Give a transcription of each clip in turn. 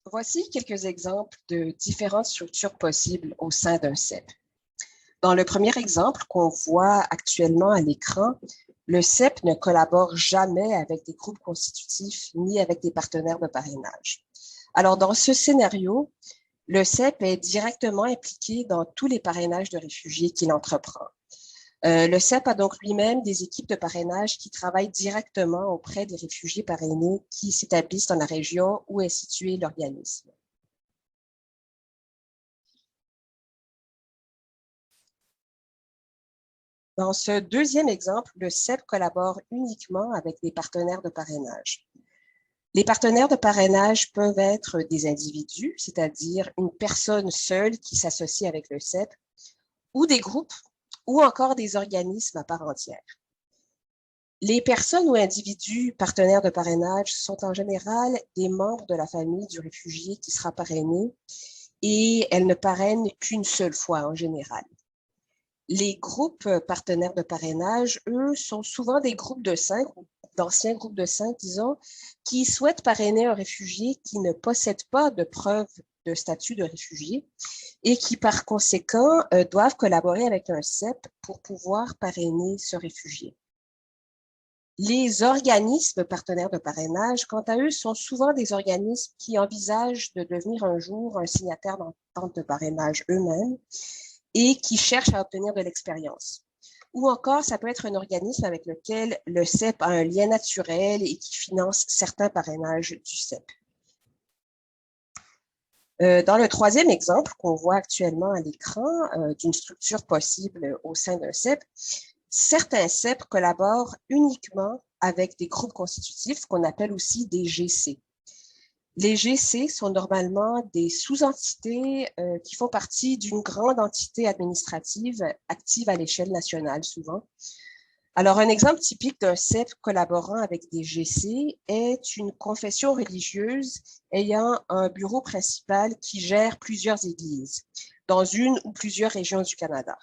Voici quelques exemples de différentes structures possibles au sein d'un CEP. Dans le premier exemple qu'on voit actuellement à l'écran, le CEP ne collabore jamais avec des groupes constitutifs ni avec des partenaires de parrainage. Alors, dans ce scénario, le CEP est directement impliqué dans tous les parrainages de réfugiés qu'il entreprend. Le CEP a donc lui-même des équipes de parrainage qui travaillent directement auprès des réfugiés parrainés qui s'établissent dans la région où est situé l'organisme. Dans ce deuxième exemple, le CEP collabore uniquement avec des partenaires de parrainage. Les partenaires de parrainage peuvent être des individus, c'est-à-dire une personne seule qui s'associe avec le CEP, ou des groupes, ou encore des organismes à part entière. Les personnes ou individus partenaires de parrainage sont en général des membres de la famille du réfugié qui sera parrainé et elles ne parrainent qu'une seule fois en général. Les groupes partenaires de parrainage, eux, sont souvent des groupes de 5, d'anciens groupes de 5, disons, qui souhaitent parrainer un réfugié qui ne possède pas de preuve de statut de réfugié et qui, par conséquent, doivent collaborer avec un CEP pour pouvoir parrainer ce réfugié. Les organismes partenaires de parrainage, quant à eux, sont souvent des organismes qui envisagent de devenir un jour un signataire d'entente de parrainage eux-mêmes et qui cherchent à obtenir de l'expérience. Ou encore, ça peut être un organisme avec lequel le CEP a un lien naturel et qui finance certains parrainages du CEP. Dans le troisième exemple qu'on voit actuellement à l'écran d'une structure possible au sein d'un CEP, certains CEP collaborent uniquement avec des groupes constitutifs qu'on appelle aussi des GC. Les GC sont normalement des sous-entités qui font partie d'une grande entité administrative active à l'échelle nationale souvent. Alors, un exemple typique d'un CEP collaborant avec des GC est une confession religieuse ayant un bureau principal qui gère plusieurs églises dans une ou plusieurs régions du Canada.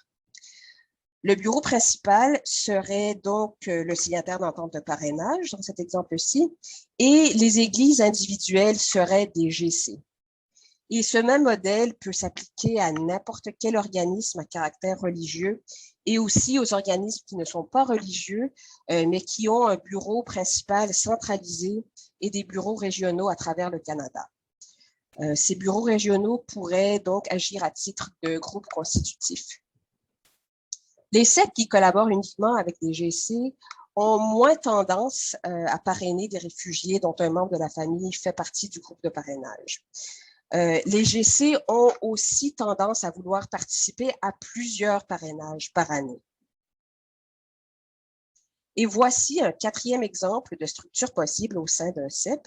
Le bureau principal serait donc le signataire d'entente de parrainage, dans cet exemple-ci, et les églises individuelles seraient des GC. Et ce même modèle peut s'appliquer à n'importe quel organisme à caractère religieux et aussi aux organismes qui ne sont pas religieux, mais qui ont un bureau principal centralisé et des bureaux régionaux à travers le Canada. Ces bureaux régionaux pourraient donc agir à titre de groupe constitutif. Les CEP qui collaborent uniquement avec des GC ont moins tendance à parrainer des réfugiés dont un membre de la famille fait partie du groupe de parrainage. Les GC ont aussi tendance à vouloir participer à plusieurs parrainages par année. Et voici un quatrième exemple de structure possible au sein d'un CEP.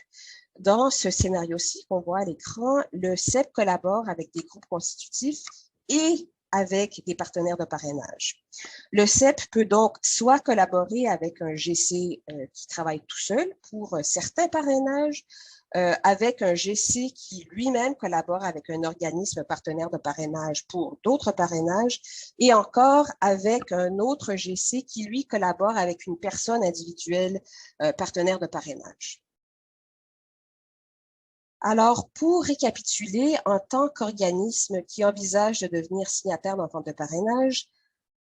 Dans ce scénario-ci qu'on voit à l'écran, le CEP collabore avec des groupes constitutifs et avec des partenaires de parrainage. Le CEP peut donc soit collaborer avec un GC qui travaille tout seul pour certains parrainages, avec un GC qui lui-même collabore avec un organisme partenaire de parrainage pour d'autres parrainages, et encore avec un autre GC qui, lui, collabore avec une personne individuelle partenaire de parrainage. Alors, pour récapituler, en tant qu'organisme qui envisage de devenir signataire d'entente de parrainage,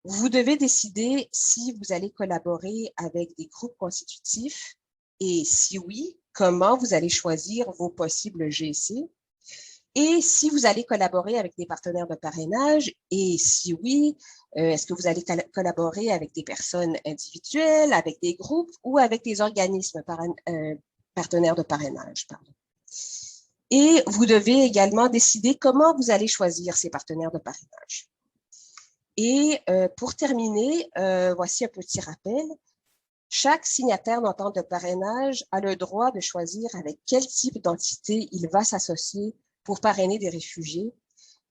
vous devez décider si vous allez collaborer avec des groupes constitutifs et si oui, comment vous allez choisir vos possibles GC et si vous allez collaborer avec des partenaires de parrainage et si oui, est-ce que vous allez collaborer avec des personnes individuelles, avec des groupes ou avec des organismes partenaires de parrainage, pardon. Et vous devez également décider comment vous allez choisir ces partenaires de parrainage. Et pour terminer, voici un petit rappel. Chaque signataire d'entente de parrainage a le droit de choisir avec quel type d'entité il va s'associer pour parrainer des réfugiés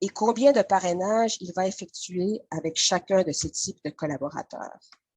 et combien de parrainages il va effectuer avec chacun de ces types de collaborateurs.